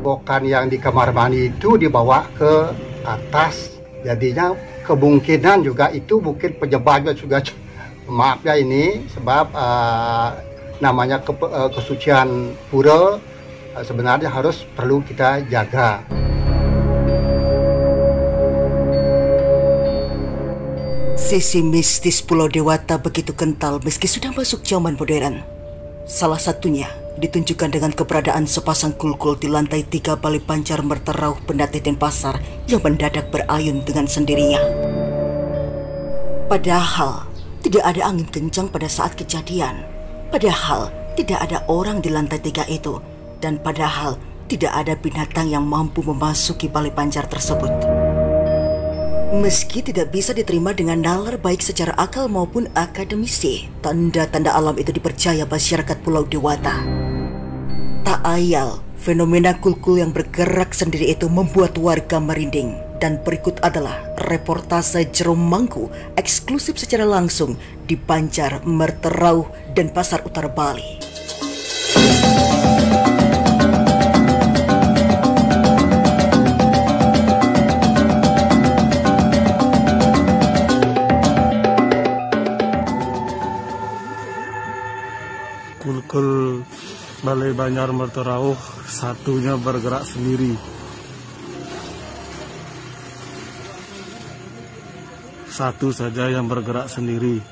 cebokan yang di kamar mandi itu dibawa ke atas. Jadinya kemungkinan juga itu mungkin penyebabnya juga, maaf ya ini, sebab namanya kesucian pura sebenarnya harus perlu kita jaga. Sisi mistis Pulau Dewata begitu kental meski sudah masuk zaman modern. Salah satunya ditunjukkan dengan keberadaan sepasang kulkul di lantai 3 Balai Banjar Merterauh Pendatih Denpasar yang mendadak berayun dengan sendirinya. Padahal tidak ada angin kencang pada saat kejadian. Padahal tidak ada orang di lantai 3 itu. Dan padahal tidak ada binatang yang mampu memasuki Balai Banjar tersebut. Meski tidak bisa diterima dengan nalar baik secara akal maupun akademisi, tanda-tanda alam itu dipercaya masyarakat Pulau Dewata. Tak ayal, fenomena kulkul yang bergerak sendiri itu membuat warga merinding. Dan berikut adalah reportase Jerome Mangku eksklusif secara langsung di Banjar, Merterauh, dan Pasar Utara Bali. Kulkul Balai Banjar Merterauh satunya bergerak sendiri. Satu saja yang bergerak sendiri.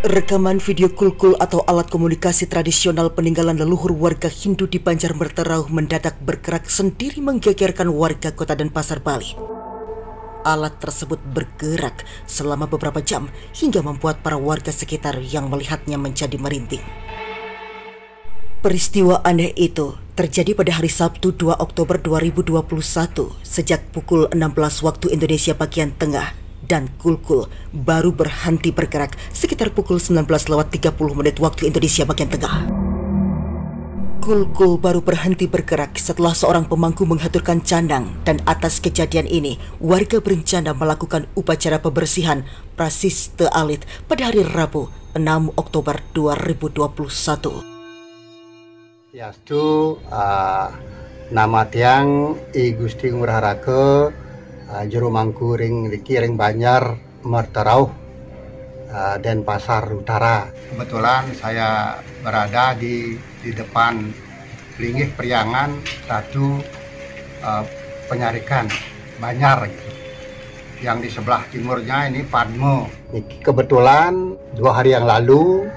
Rekaman video kulkul atau alat komunikasi tradisional peninggalan leluhur warga Hindu di Banjar Merterauh mendadak bergerak sendiri menggegerkan warga kota Denpasar, Bali. Alat tersebut bergerak selama beberapa jam hingga membuat para warga sekitar yang melihatnya menjadi merinding. Peristiwa aneh itu terjadi pada hari Sabtu 2 Oktober 2021 sejak pukul 16 waktu Indonesia bagian tengah dan kulkul baru berhenti bergerak sekitar pukul 19:30 waktu Indonesia bagian tengah. Kulkul baru berhenti bergerak setelah seorang pemangku menghaturkan candang dan atas kejadian ini warga berencana melakukan upacara pembersihan Prasiste Alit pada hari Rabu 6 Oktober 2021. Ya itu nama tiang I Gusti Ngurah Rake Jero Mangku ring Banjar Merterauh Denpasar Utara. Kebetulan saya berada di depan Linggih Priangan satu penyarikan Banjar gitu. Yang di sebelah timurnya ini Padmo. Kebetulan 2 hari yang lalu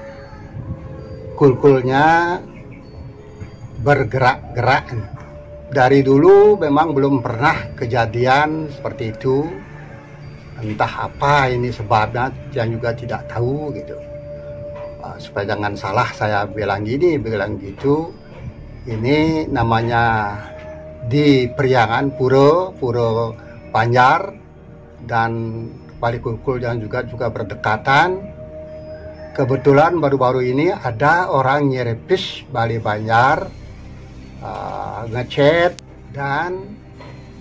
kulkulnya bergerak-gerak. Dari dulu memang belum pernah kejadian seperti itu. Entah apa ini sebabnya, yang juga tidak tahu gitu. Supaya jangan salah saya bilang gini, bilang gitu. Ini namanya di Priangan Pura Banjar dan Bali Kulkul yang juga berdekatan. Kebetulan baru-baru ini ada orang nyerepis Bali Banjar, ngechat dan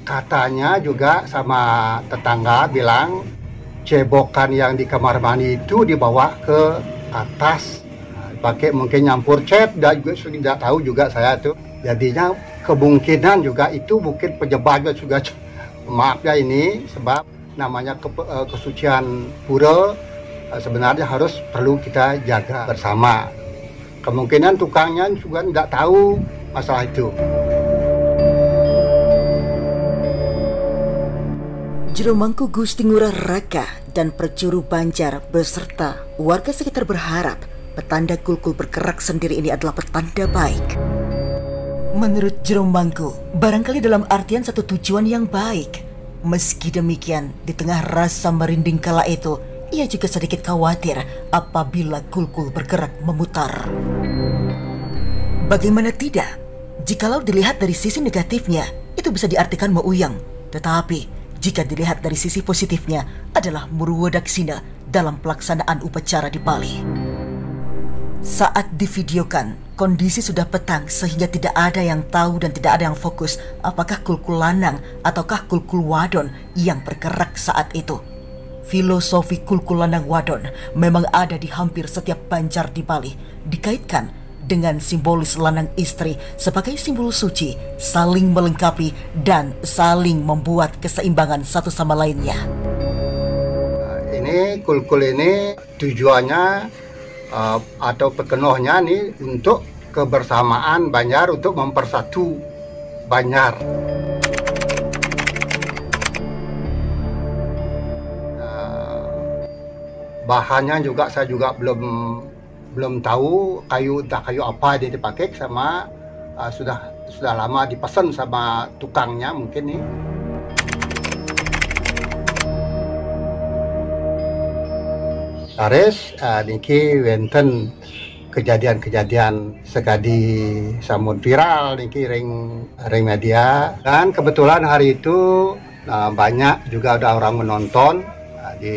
katanya juga sama tetangga bilang cebokan yang di kamar mandi itu dibawa ke atas, pakai mungkin nyampur cat, dan juga sudah tidak tahu juga saya tuh. Jadinya kemungkinan juga itu mungkin penyebabnya juga, maaf ya ini, sebab namanya kesucian pura sebenarnya harus perlu kita jaga bersama. Kemungkinan tukangnya juga tidak tahu masalah itu. Jero Mangku Gusti Ngurah Raka dan Percuru Banjar beserta warga sekitar berharap petanda kulkul bergerak sendiri ini adalah petanda baik. Menurut Jero Mangku, barangkali dalam artian satu tujuan yang baik. Meski demikian, di tengah rasa merinding kala itu, ia juga sedikit khawatir apabila kulkul bergerak memutar. Bagaimana tidak? Jikalau dilihat dari sisi negatifnya, itu bisa diartikan meuyang. Tetapi jika dilihat dari sisi positifnya adalah murwadaksina dalam pelaksanaan upacara di Bali. Saat divideokan, kondisi sudah petang sehingga tidak ada yang tahu dan tidak ada yang fokus apakah kulkul lanang ataukah kulkul wadon yang bergerak saat itu. Filosofi kulkul lanang wadon memang ada di hampir setiap banjar di Bali, dikaitkan dengan simbolis lanang istri sebagai simbol suci, saling melengkapi dan saling membuat keseimbangan satu sama lainnya. Ini kulkul ini tujuannya atau pekenuhnya nih untuk kebersamaan Banjar, untuk mempersatu Banjar. Bahannya juga saya juga belum tahu, entah kayu apa dia dipakai, sama sudah lama dipesan sama tukangnya mungkin nih. Taris niki wenten kejadian-kejadian sekadi samun viral niki ring media, dan kebetulan hari itu banyak juga ada orang menonton di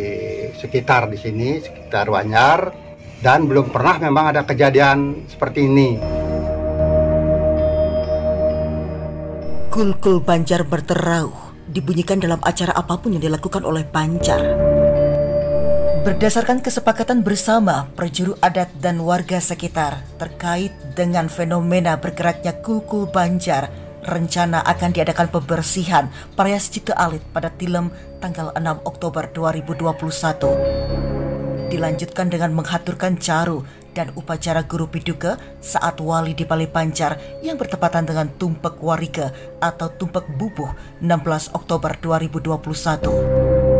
sekitar di sini, sekitar Banjar, dan belum pernah memang ada kejadian seperti ini. Kulkul Banjar berterauh dibunyikan dalam acara apapun yang dilakukan oleh Banjar. Berdasarkan kesepakatan bersama prajuru adat dan warga sekitar terkait dengan fenomena bergeraknya kulkul Banjar, rencana akan diadakan pembersihan Prayascita Alit pada Tilem tanggal 6 Oktober 2021. Dilanjutkan dengan menghaturkan caru dan upacara guru piduka saat wali di Balai Banjar yang bertepatan dengan Tumpek Warika atau Tumpek Bubuh 16 Oktober 2021.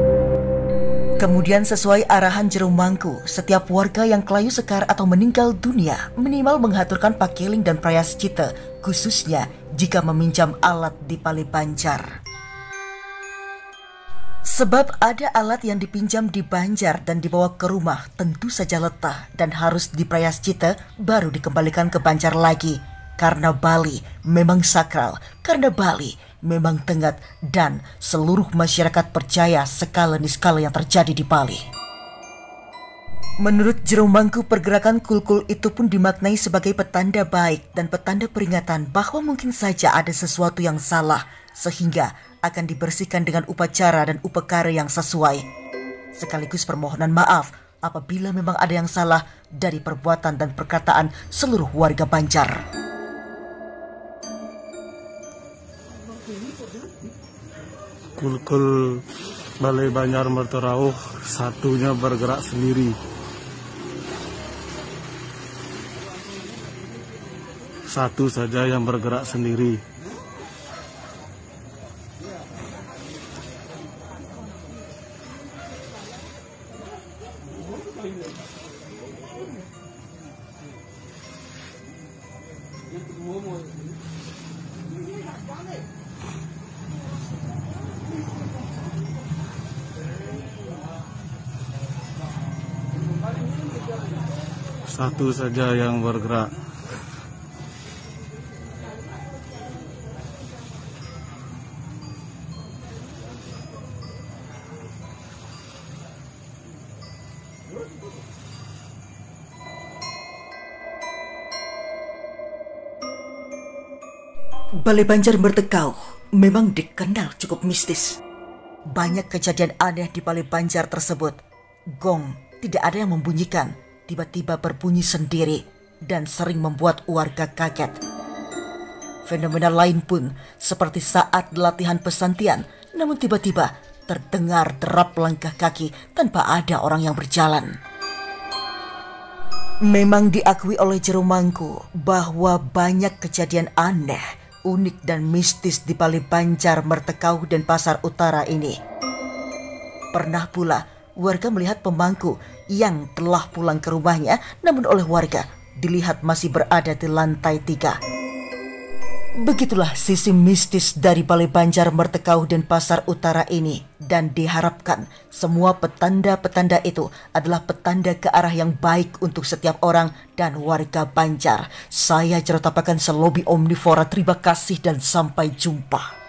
Kemudian sesuai arahan Jero Mangku, setiap warga yang kelayu sekar atau meninggal dunia minimal menghaturkan pakeling dan prayascita, khususnya jika meminjam alat di Balai Banjar. Sebab ada alat yang dipinjam di Banjar dan dibawa ke rumah tentu saja letah dan harus diprayascita baru dikembalikan ke Banjar lagi. Karena Bali memang sakral, karena Bali memang tenggat, dan seluruh masyarakat percaya skala niskala yang terjadi di Bali. Menurut Jero Mangku, pergerakan kulkul itu pun dimaknai sebagai petanda baik dan petanda peringatan bahwa mungkin saja ada sesuatu yang salah, sehingga akan dibersihkan dengan upacara dan upekara yang sesuai. Sekaligus permohonan maaf apabila memang ada yang salah dari perbuatan dan perkataan seluruh warga Banjar. Kulkul Balai Banjar Merterauh satunya bergerak sendiri. Satu saja yang bergerak sendiri. Satu saja yang bergerak. Balai Banjar Mertekau memang dikenal cukup mistis. Banyak kejadian aneh di Balai Banjar tersebut. Gong tidak ada yang membunyikan, tiba-tiba berbunyi sendiri dan sering membuat warga kaget. Fenomena lain pun seperti saat latihan pesantian, namun tiba-tiba terdengar derap langkah kaki tanpa ada orang yang berjalan. Memang diakui oleh Jero Mangku bahwa banyak kejadian aneh, unik dan mistis di Balai Banjar Mertekau dan Pasar Utara ini. Pernah pula warga melihat pemangku yang telah pulang ke rumahnya, namun oleh warga dilihat masih berada di lantai 3. Begitulah sisi mistis dari Balai Banjar Mertekau dan Pasar Utara ini, dan diharapkan semua petanda-petanda itu adalah petanda ke arah yang baik untuk setiap orang dan warga Banjar. Saya Jero Tapakan Selobi Omnivora, terima kasih dan sampai jumpa.